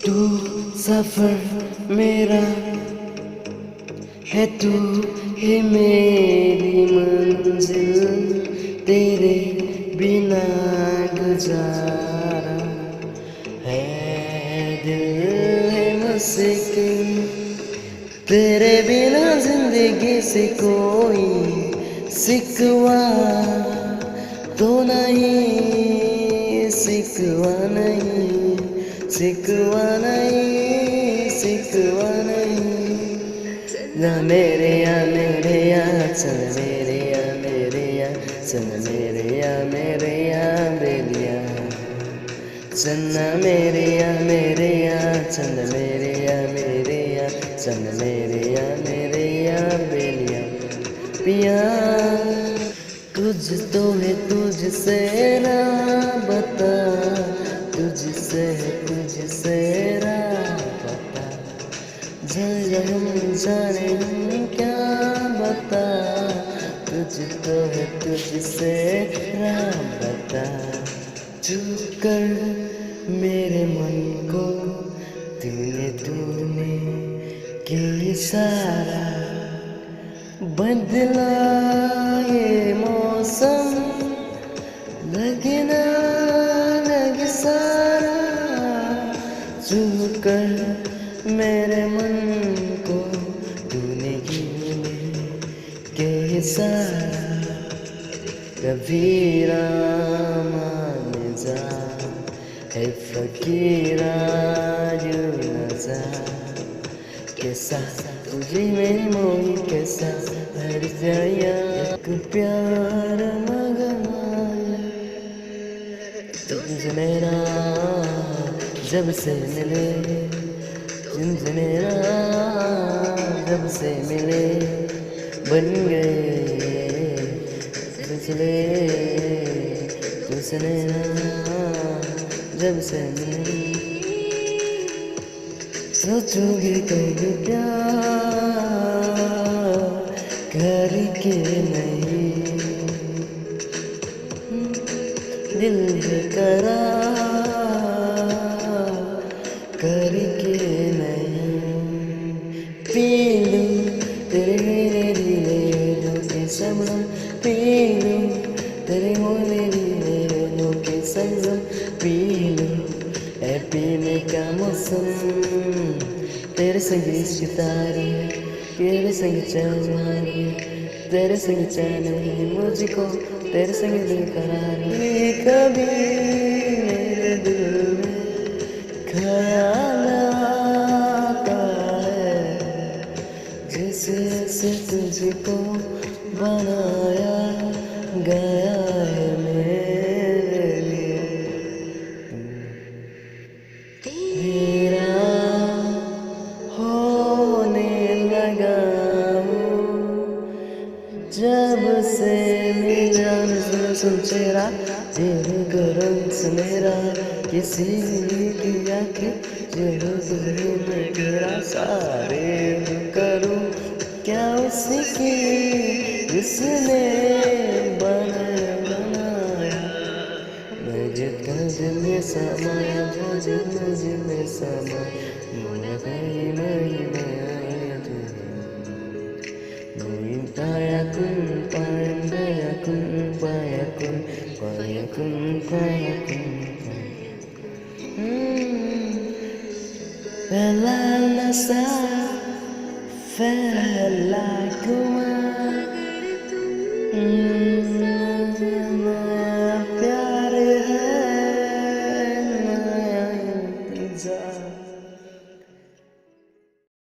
तू सफर मेरा है, तू ही मेरी मंजिल, तेरे बिना गुजारा है दिल है मुश्किल, तेरे बिना जिंदगी से कोई सिकवा तो नहीं, सिकवा नहीं, सिकवा नहीं, सिकवा नहीं। ना मेरे या चल मेरे या चल मेरे या बेलिया, चन्ना मेरे या चल मेरे या चल मेरे या बेलिया पिया। तुझ तो है तुझसे राबता, तुझसे है तुझसे राबता, हम जाने हम क्या बता, तुझ तो है तुझसे राबता। चुप कर मेरे मन को तूने कि सारा बदला ये मौसम, लगे ना लगे सारा। चुप कर मेरे मन को तूने कि सारा, कबीरा मान जा है फकीरा यूं न जा, कैसा तुझे मेरी मोही कैसा हर जाया, एक प्यार मगमाया तुझे मेरा जब से मिले, तुझे मेरा जब से मिले बन गए पिछले, तुझे मेरा जब से मिले। सोचोगे कभी प्यार करके नहीं, दिल बेकरार करके नहीं। पी लूं तेरे मेरे लीले के शबनम, पी लूं तेरे मेरे लीले के संगम, पी लूं है पीने का मौसम, तेरे संग सितारे, तेरे संग चांदनी, तेरे संग चांदनी मुझको तेरे संग बेकरार। कभी मेरे दिल में ख्याल आता है, जैसे तुझको बनाया गया है मेरे लिए। तेरा होने लगा हूँ जब से मिला, सुन चेहरा तेरे गरम से मेरा, किसी की आँखें जो तुझे मैं गिरा, सारे करूँ क्या उसकी उसने बनाया, मुझे तुझ में समाया, मुझे में समाया, Fella nasa, fella kuma.